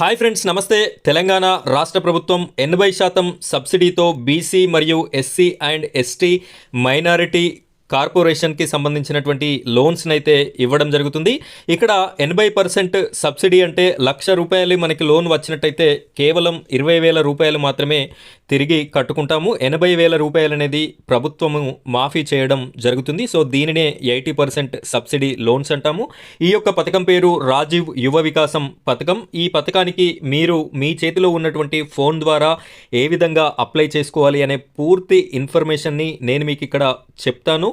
Hi friends, నమస్తే. తెలంగాణ రాష్ట్ర ప్రభుత్వం 80% సబ్సిడీతో బీసీ మరియు ఎస్సీ అండ్ ఎస్టీ మైనారిటీ కార్పొరేషన్కి సంబంధించినటువంటి లోన్స్ని అయితే ఇవ్వడం జరుగుతుంది. ఇక్కడ 80% సబ్సిడీ అంటే ₹1,00,000 మనకి లోన్ వచ్చినట్టయితే కేవలం 20,000 రూపాయలు మాత్రమే తిరిగి కట్టుకుంటాము. 80,000 రూపాయలు అనేది ప్రభుత్వము మాఫీ చేయడం జరుగుతుంది. సో దీనినే 80% సబ్సిడీ లోన్స్ అంటాము. ఈ యొక్క పథకం పేరు రాజీవ్ యువ వికాసం పథకం. ఈ పథకానికి మీరు మీ చేతిలో ఉన్నటువంటి ఫోన్ ద్వారా ఏ విధంగా అప్లై చేసుకోవాలి అనే పూర్తి ఇన్ఫర్మేషన్ని నేను మీకు ఇక్కడ చెప్తాను.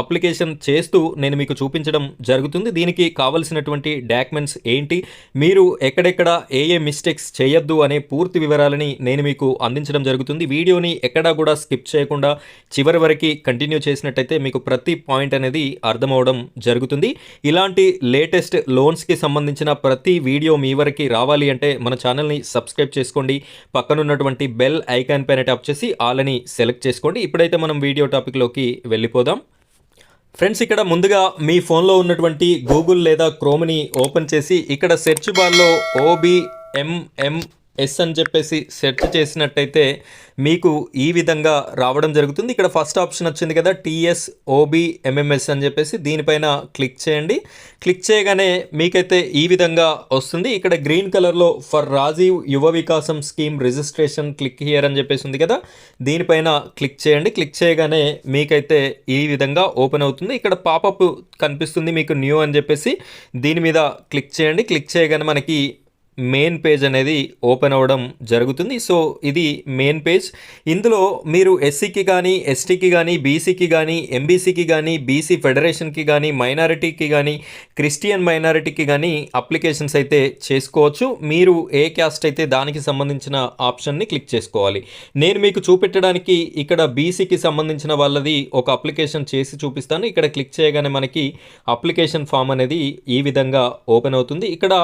అప్లికేషన్ చేస్తూ నేను మీకు చూపించడం జరుగుతుంది. దీనికి కావలసినటువంటి డాక్యుమెంట్స్ ఏంటి, మీరు ఎక్కడెక్కడ ఏ మిస్టేక్స్ చేయొద్దు అనే పూర్తి వివరాలని నేను మీకు అందించడం జరుగుతుంది. వీడియోని ఎక్కడా కూడా స్కిప్ చేయకుండా చివరి వరకు కంటిన్యూ చేసినట్టయితే మీకు ప్రతి పాయింట్ అనేది అర్థమవడం జరుగుతుంది. ఇలాంటి లేటెస్ట్ లోన్స్కి సంబంధించిన ప్రతి వీడియో మీ వరకు రావాలి అంటే మన ఛానల్ని సబ్స్క్రైబ్ చేసుకోండి. పక్కనున్నటువంటి బెల్ ఐకాన్ పైన ట్యాప్ చేసి ఆల్ అని సెలెక్ట్ చేసుకోండి. ఇప్పుడైతే మనం వీడియో టాపిక్లోకి వెళ్ళిపోదాం. ఫ్రెండ్స్, ఇక్కడ ముందుగా మీ ఫోన్లో ఉన్నటువంటి గూగుల్ లేదా క్రోమ్ని ఓపెన్ చేసి ఇక్కడ సెర్చ్ బార్లో OBMMS అని చెప్పేసి సెర్చ్ చేసినట్టయితే మీకు ఈ విధంగా రావడం జరుగుతుంది. ఇక్కడ ఫస్ట్ ఆప్షన్ వచ్చింది కదా, TSOBMMS అని చెప్పేసి, దీనిపైన క్లిక్ చేయండి. క్లిక్ చేయగానే మీకైతే ఈ విధంగా వస్తుంది. ఇక్కడ గ్రీన్ కలర్లో ఫర్ రాజీవ్ యువ వికాసం స్కీమ్ రిజిస్ట్రేషన్ క్లిక్ హియర్ అని చెప్పేసి ఉంది కదా, దీనిపైన క్లిక్ చేయండి. క్లిక్ చేయగానే మీకైతే ఈ విధంగా ఓపెన్ అవుతుంది. ఇక్కడ పాపప్ కనిపిస్తుంది మీకు న్యూ అని చెప్పేసి, దీని మీద క్లిక్ చేయండి. క్లిక్ చేయగానే మనకి మెయిన్ పేజ్ అనేది ఓపెన్ అవ్వడం జరుగుతుంది. సో ఇది మెయిన్ పేజ్. ఇందులో మీరు ఎస్సీకి కానీ, ఎస్టీకి కానీ, బీసీకి కానీ, ఎంబీసీకి కానీ, బీసీ ఫెడరేషన్కి కానీ, మైనారిటీకి కానీ, క్రిస్టియన్ మైనారిటీకి కానీ అప్లికేషన్స్ అయితే చేసుకోవచ్చు. మీరు ఏ క్యాస్ట్ అయితే దానికి సంబంధించిన ఆప్షన్ని క్లిక్ చేసుకోవాలి. నేను మీకు చూపెట్టడానికి ఇక్కడ బీసీకి సంబంధించిన వాళ్ళది ఒక అప్లికేషన్ చేసి చూపిస్తాను. ఇక్కడ క్లిక్ చేయగానే మనకి అప్లికేషన్ ఫామ్ అనేది ఈ విధంగా ఓపెన్ అవుతుంది. ఇక్కడ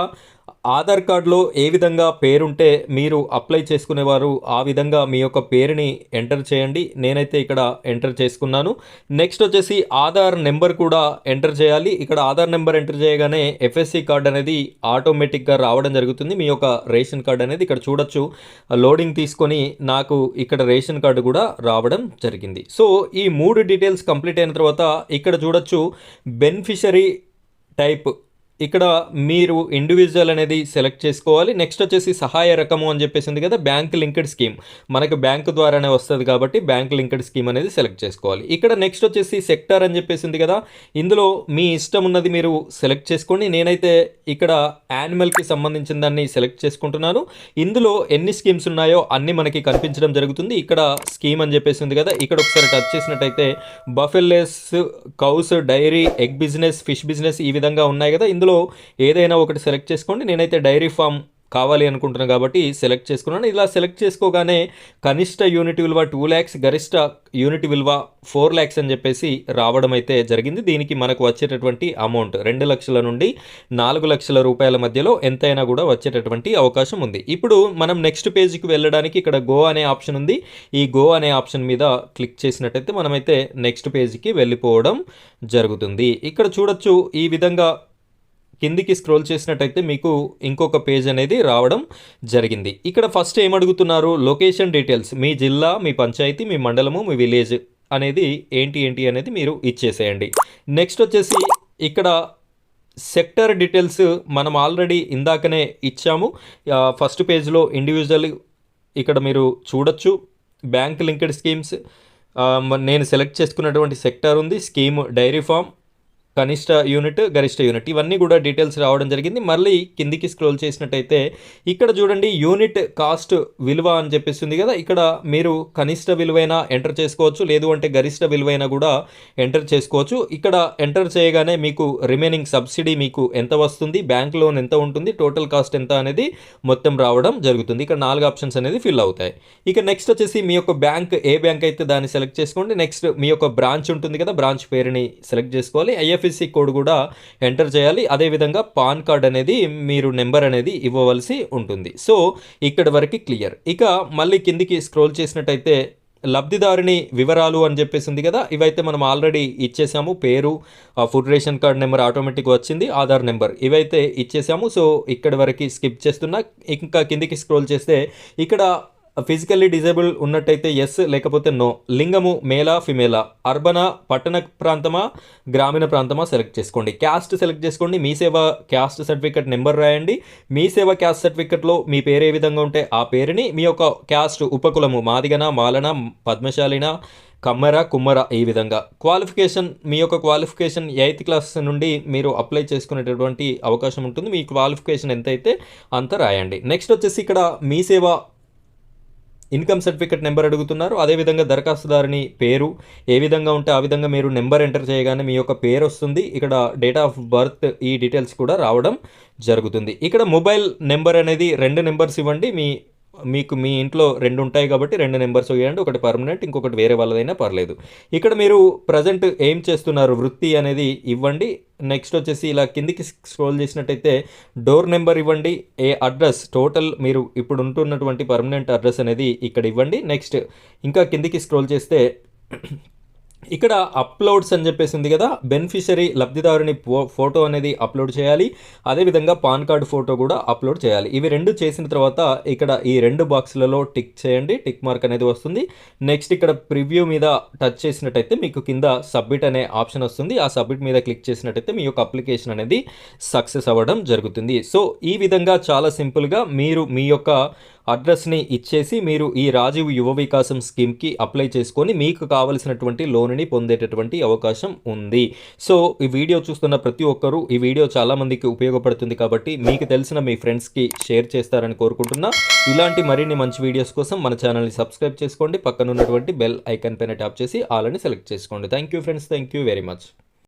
ఆధార్ కార్డులో ఏ విధంగా పేరుంటే మీరు అప్లై చేసుకునేవారు ఆ విధంగా మీ యొక్క పేరుని ఎంటర్ చేయండి. నేనైతే ఇక్కడ ఎంటర్ చేసుకున్నాను. నెక్స్ట్ వచ్చేసి ఆధార్ నెంబర్ కూడా ఎంటర్ చేయాలి. ఇక్కడ ఆధార్ నెంబర్ ఎంటర్ చేయగానే FSC కార్డ్ అనేది ఆటోమేటిక్గా రావడం జరుగుతుంది. మీ యొక్క రేషన్ కార్డ్ అనేది ఇక్కడ చూడొచ్చు. లోడింగ్ తీసుకొని నాకు ఇక్కడ రేషన్ కార్డు కూడా రావడం జరిగింది. సో ఈ 3 డీటెయిల్స్ కంప్లీట్ అయిన తర్వాత ఇక్కడ చూడొచ్చు బెనిఫిషరీ టైప్, ఇక్కడ మీరు ఇండివిజువల్ అనేది సెలెక్ట్ చేసుకోవాలి. నెక్స్ట్ వచ్చేసి సహాయ రకము అని చెప్పేసి ఉంది కదా, బ్యాంక్ లింక్డ్ స్కీమ్, మనకు బ్యాంకు ద్వారానే వస్తుంది కాబట్టి బ్యాంక్ లింక్డ్ స్కీమ్ అనేది సెలెక్ట్ చేసుకోవాలి. ఇక్కడ నెక్స్ట్ వచ్చేసి సెక్టార్ అని చెప్పేసి ఉంది కదా, ఇందులో మీ ఇష్టం ఉన్నది మీరు సెలెక్ట్ చేసుకోండి. నేనైతే ఇక్కడ యానిమల్కి సంబంధించిన దాన్ని సెలెక్ట్ చేసుకుంటున్నాను. ఇందులో ఎన్ని స్కీమ్స్ ఉన్నాయో అన్ని మనకి కనిపించడం జరుగుతుంది. ఇక్కడ స్కీమ్ అని చెప్పేసి ఉంది కదా, ఇక్కడ ఒకసారి టచ్ చేసినట్టయితే buffaloes, cows, dairy, egg business, fish business ఈ విధంగా ఉన్నాయి కదా, ఇందులో ఏదైనా ఒకటి సెలెక్ట్ చేసుకోండి. నేనైతే డైరీ ఫామ్ కావాలి అనుకుంటున్నాను కాబట్టి సెలెక్ట్ చేసుకున్నాను. ఇలా సెలెక్ట్ చేసుకోగానే కనిష్ట యూనిట్ విలువ 2 lakhs, గరిష్ట యూనిట్ విలువ 4 lakhs అని చెప్పేసి రావడం అయితే జరిగింది. దీనికి మనకు వచ్చేటటువంటి అమౌంట్ 2 లక్షల నుండి 4 లక్షల రూపాయల మధ్యలో ఎంతైనా కూడా వచ్చేటటువంటి అవకాశం ఉంది. ఇప్పుడు మనం నెక్స్ట్ పేజ్కి వెళ్ళడానికి ఇక్కడ గో అనే ఆప్షన్ ఉంది. ఈ గో అనే ఆప్షన్ మీద క్లిక్ చేసినట్టయితే మనమైతే నెక్స్ట్ పేజ్కి వెళ్ళిపోవడం జరుగుతుంది. ఇక్కడ చూడొచ్చు ఈ విధంగా కిందికి స్క్రోల్ చేసినట్టయితే మీకు ఇంకొక పేజ్ అనేది రావడం జరిగింది. ఇక్కడ ఫస్ట్ ఏమడుగుతున్నారు, లొకేషన్ డీటెయిల్స్, మీ జిల్లా, మీ పంచాయతీ, మీ మండలము, మీ విలేజ్ అనేది ఏంటి అనేది మీరు ఇచ్చేసేయండి. నెక్స్ట్ వచ్చేసి ఇక్కడ సెక్టర్ డీటెయిల్స్ మనం ఆల్రెడీ ఇందాకనే ఇచ్చాము. ఫస్ట్ పేజ్లో ఇండివిజువల్ ఇక్కడ మీరు చూడొచ్చు. బ్యాంక్ లింక్డ్ స్కీమ్స్, నేను సెలెక్ట్ చేసుకున్నటువంటి సెక్టర్ ఉంది. స్కీమ్ డైరీ ఫామ్, కనిష్ట యూనిట్, గరిష్ట యూనిట్, ఇవన్నీ కూడా డీటెయిల్స్ రావడం జరిగింది. మళ్ళీ కిందికి స్క్రోల్ చేసినట్టయితే ఇక్కడ చూడండి యూనిట్ కాస్ట్ విలువ అని చెప్పేస్తుంది కదా, ఇక్కడ మీరు కనిష్ట విలువైనా ఎంటర్ చేసుకోవచ్చు, లేదు అంటే గరిష్ట విలువైనా కూడా ఎంటర్ చేసుకోవచ్చు. ఇక్కడ ఎంటర్ చేయగానే మీకు రిమైనింగ్ సబ్సిడీ మీకు ఎంత వస్తుంది, బ్యాంక్ లోన్ ఎంత ఉంటుంది, టోటల్ కాస్ట్ ఎంత అనేది మొత్తం రావడం జరుగుతుంది. ఇక్కడ 4 ఆప్షన్స్ అనేది ఫిల్ అవుతాయి. ఇక నెక్స్ట్ వచ్చేసి మీ యొక్క బ్యాంక్ ఏ బ్యాంక్ అయితే దాన్ని సెలెక్ట్ చేసుకోండి. నెక్స్ట్ మీ యొక్క బ్రాంచ్ ఉంటుంది కదా, బ్రాంచ్ పేరుని సెలెక్ట్ చేసుకోవాలి. IFSC కోడ్ కూడా ఎంటర్ చేయాలి. అదేవిధంగా పాన్ కార్డ్ అనేది మీరు నెంబర్ అనేది ఇవ్వవలసి ఉంటుంది. సో ఇక్కడ వరకు క్లియర్. ఇక మళ్ళీ కిందికి స్క్రోల్ చేసినట్టయితే లబ్ధిదారుని వివరాలు అని చెప్పేసి ఉంది కదా, ఇవైతే మనం ఆల్రెడీ ఇచ్చేసాము. పేరు, ఫుడ్ రేషన్ కార్డ్ నెంబర్ ఆటోమేటిక్గా వచ్చింది, ఆధార్ నెంబర్ ఇవైతే ఇచ్చేసాము. సో ఇక్కడి వరకు స్కిప్ చేస్తున్నా. ఇంకా కిందికి స్క్రోల్ చేస్తే ఇక్కడ ఫిజికల్లీ డిజేబుల్ ఉన్నట్టయితే ఎస్, లేకపోతే నో. లింగము మేలా ఫిమేలా, అర్బనా పట్టణ ప్రాంతమా గ్రామీణ ప్రాంతమా సెలెక్ట్ చేసుకోండి. క్యాస్ట్ సెలెక్ట్ చేసుకోండి. మీ సేవ క్యాస్ట్ సర్టిఫికేట్ నెంబర్ రాయండి. మీ సేవ క్యాస్ట్ సర్టిఫికేట్లో మీ పేరు ఏ విధంగా ఉంటే ఆ పేరుని, మీ యొక్క క్యాస్ట్ ఉపకులము మాదిగన, మాలన, పద్మశాలిన, కమ్మర, కుమ్మర, ఈ విధంగా. క్వాలిఫికేషన్, మీ యొక్క క్వాలిఫికేషన్ 8th క్లాస్ నుండి మీరు అప్లై చేసుకునేటటువంటి అవకాశం ఉంటుంది. మీ క్వాలిఫికేషన్ ఎంతైతే అంత రాయండి. నెక్స్ట్ వచ్చేసి ఇక్కడ మీ సేవ ఇన్కమ్ సర్టిఫికేట్ నెంబర్ అడుగుతున్నారు. అదేవిధంగా దరఖాస్తుదారుని పేరు ఏ విధంగా ఉంటే ఆ విధంగా మీరు నెంబర్ ఎంటర్ చేయగానే మీ యొక్క పేరు వస్తుంది. ఇక్కడ డేట్ ఆఫ్ బర్త్, ఈ డీటెయిల్స్ కూడా రావడం జరుగుతుంది. ఇక్కడ మొబైల్ నెంబర్ అనేది 2 నెంబర్స్ ఇవ్వండి. మీకు మీ ఇంట్లో 2 ఉంటాయి కాబట్టి 2 నెంబర్స్ ఇవ్వండి. ఒకటి పర్మనెంట్, ఇంకొకటి వేరే వాళ్ళదైనా పర్లేదు. ఇక్కడ మీరు ప్రజెంట్ ఏం చేస్తున్నారు, వృత్తి అనేది ఇవ్వండి. నెక్స్ట్ వచ్చేసి ఇలా కిందికి స్క్రోల్ చేసినట్టయితే డోర్ నెంబర్ ఇవ్వండి. అడ్రస్ టోటల్ మీరు ఇప్పుడు ఉంటున్నటువంటి పర్మనెంట్ అడ్రస్ అనేది ఇక్కడ ఇవ్వండి. నెక్స్ట్ ఇంకా కిందికి స్క్రోల్ చేస్తే ఇక్కడ అప్లోడ్స్ అని చెప్పేసి ఉంది కదా, బెనిఫిషరీ లబ్ధిదారుని ఫోటో అనేది అప్లోడ్ చేయాలి. అదేవిధంగా పాన్ కార్డు ఫోటో కూడా అప్లోడ్ చేయాలి. ఇవి 2 చేసిన తర్వాత ఇక్కడ ఈ 2 బాక్సులలో టిక్ చేయండి. టిక్ మార్క్ అనేది వస్తుంది. నెక్స్ట్ ఇక్కడ ప్రివ్యూ మీద టచ్ చేసినట్టయితే మీకు కింద సబ్మిట్ అనే ఆప్షన్ వస్తుంది. ఆ సబ్మిట్ మీద క్లిక్ చేసినట్టయితే మీ యొక్క అప్లికేషన్ అనేది సక్సెస్ అవ్వడం జరుగుతుంది. సో ఈ విధంగా చాలా సింపుల్గా మీరు మీ యొక్క అడ్రస్ని ఇచ్చేసి మీరు ఈ రాజీవ్ యువ వికాసం స్కీమ్కి అప్లై చేసుకొని మీకు కావలసినటువంటి లోన్ని పొందేటటువంటి అవకాశం ఉంది. సో ఈ వీడియో చూస్తున్న ప్రతి ఒక్కరూ ఈ వీడియో చాలామందికి ఉపయోగపడుతుంది కాబట్టి మీకు తెలిసిన మీ ఫ్రెండ్స్కి షేర్ చేస్తారని కోరుకుంటున్నా. ఇలాంటి మరిన్ని మంచి వీడియోస్ కోసం మన ఛానల్ని సబ్స్క్రైబ్ చేసుకోండి. పక్కన ఉన్నటువంటి బెల్ ఐకాన్ పైన ట్యాప్ చేసి ఆల్ అని సెలెక్ట్ చేసుకోండి. Thank you friends, thank you very much.